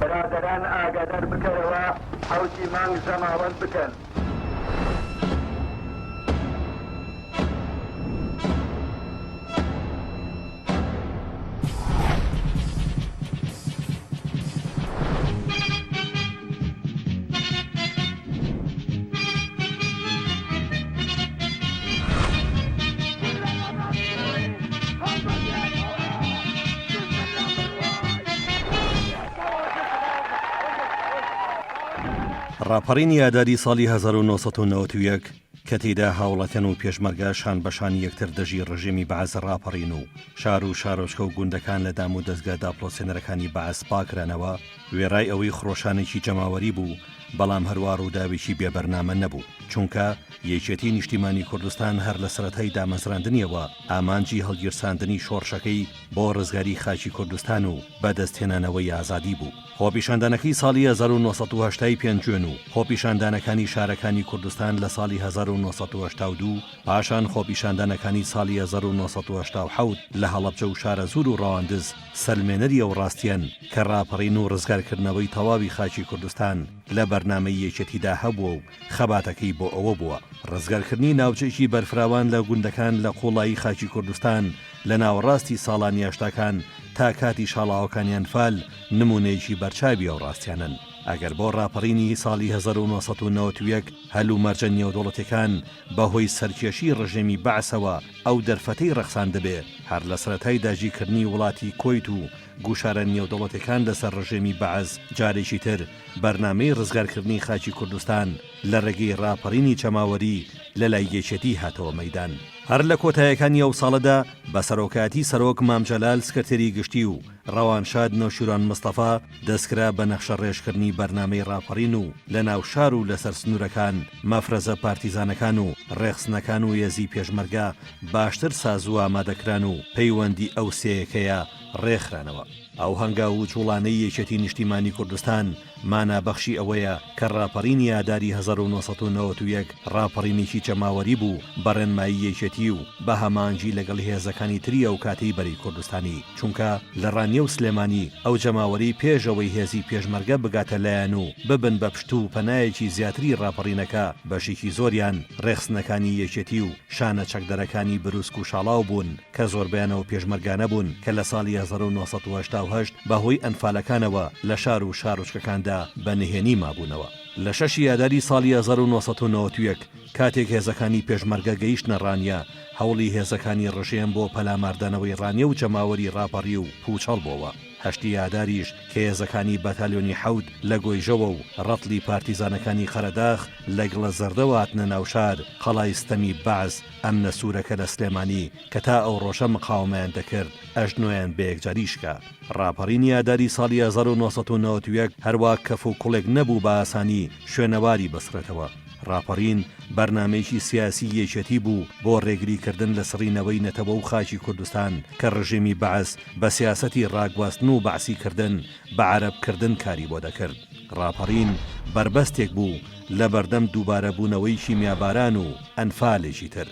برادران ئاگادار بکەرەوە حوتی مانگ زەماوەند بکەن. ڕاپەڕینی یاداری ساڵی 1991 کە تێیدا هاوڵاتیان و پێشمەرگە شان بەشانی یەکتر دەژی ڕژێمی بەعەز ڕاپەڕین و شار و شارۆچکە و گوندەکان لە دام و دەستگا داپڵۆسێنەرەکانی بەعەز پاکرانەوە وێڕای ئەوەی خڕۆشانێکی جەماوەری بوو، بەڵام هەروە ڕووداوێکی بێبەرنامە نەبوو، چونکە یەکێتی نیشتیمانی کوردستان هەر لە سەرەتای دامەزراندنیەوە ئامانجی هەڵگیرساندنی شۆڕشەکەی بۆ ڕزگاری خاکی کوردستان و بەدەستهێنانەوەی ئازادی بوو. خۆپیشاندانەکەی ساڵی 1985 جوێن و خۆپیشاندانەکانی شارەکانی کوردستان لە ساڵی 1982 پاشان خۆپیشاندانەکانی ساڵی 1970 لە هەڵەبجە و شارە زور و ڕەواندز سەلمێنەری ئەو ڕاستیان کە ڕاپەڕین و ڕزگارکردنەوەی تەواوی خاکی کوردستان لە بەرنامەی یەکێتیدا هەبووە و خەباتەکەی بۆ ئەوە بووە ڕزگارکردنی ناوچەیەکی بەرفراوان لە گوندەکان لە قوڵایی خاکی کوردستان لە ناوەڕاستی ساڵانی هەشتاکان تا کاتی شاڵاوەکانیان فال نمونەیەکی بەرچاوی ئەو ڕاستیانن. ئەگەر بۆ ڕاپەڕینی ساڵی 1991 هەلو مەرجە نێودوڵەتەکان بەهۆی سەرکێشی ڕژێمی بەعسەوە ئەو دەرفەتەی ڕەخسان دەبێ هەر لە سەرەتای داگیرکردنی وڵاتی کۆیت و گوشارە نێودوڵەتەکان لەسەر ڕژێمی بەعز جارێکی تر بەرنامەی ڕزگارکردنی خاکی کوردستان لە ڕێگەی ڕاپەڕینی چەماوەری لە لای یەکێتی هاتەوە مەیدان. هەر لە کۆتاییەکانی ئەو ساڵەدا بە سەرۆکاتی سەرۆک مامجەلال سکرتێری گشتی و ڕەوانشاد نەوشیران مستەفا دەستکرا بە نەخشە ڕێژکردنی بەرنامەی ڕاپەڕین و لە ناو شار و لەسەر سنوورەکان مەفرەزە پارتیزانەکان و ڕێخسنەکان و یەزی پێشمەرگە باشتر ساز و ئامادەکران و پەیوەندی ئەو سەیەکەیە ڕێخرانەوە. ئەو هەنگاو و جوڵانەی یەکێتی نیشتیمانی کوردستان مانابەخشی ئەوەیە کە ڕاپەڕینی یاداری 1991 ڕاپەڕینێکی چەماوەری بوو بەڕێنمایی یەکێتی و بە هەمانجی لەگەڵ هێزەکانی تری ئەو کاتەی بەری کوردستانی، چونکە لە ڕانیە و سلێمانی ئەو جەماوەری پێشەوەی هێزی پێشمەرگە بگاتە لایەن و ببن بە پشت و پەنایەکی زیاتری ڕاپەڕینەکە بەشێکی زۆریان ڕێخسنەکانی یەکێتی و شانە چەکدەرەکانی بروسک و شاڵاو بوون کە زۆربیانەوە پێشمەرگانە بوون کە لە ساڵی 1970 بەهۆی ئەنفالەکانەوە لە شار و شارۆچکەکاندا بەنهێنی مابوونەوە. لە 6 یاداری ساڵی 1991 کاتێک هێزەکانی پێشمەرگە گەیشتنە ڕانیە هەوڵی هێزەکانی ڕژێن بۆ پەلاماردنەوەی ڕانیە و جەماوەری ڕاپەڕی و پوچەڵ بووە. هەشتی یاداریش کە هێزەکانی بەتالیۆنی حەود لە گۆیژەوە و ڕەتڵی پارتیزانەکانی خەرەداخ لە گڵە زەردەوە هاتنە ناوشار قەڵای ستەمی بەعز ئەم نەسوورەکە لە سلێمانی کە تا ئەو ڕۆژە مقاومەیان دەکرد ئەژنۆیان بە یەکجاریشکە. ڕاپەڕینی یاداری ساڵی 1991 هەروە کەف و کوڵێک نەبوو بە ئاسانی شوێنەواری بەسرێتەوە. ڕاپەڕین بەرنامەیەکی سیاسی یەکێتی بوو بۆ ڕێگریکردن لە سڕینەوەی نەتەوە و خاکی کوردستان کە ڕژێمی بەعز بە سیاسەتی ڕاگواستن و بەعسیکردن بە عەرەبکردن کاری بۆ دەکرد. ڕاپەڕین بربەستێک بوو لە بەردەم دووبارەبوونەوەی شیمیاباران و ئەنفالێکی تر.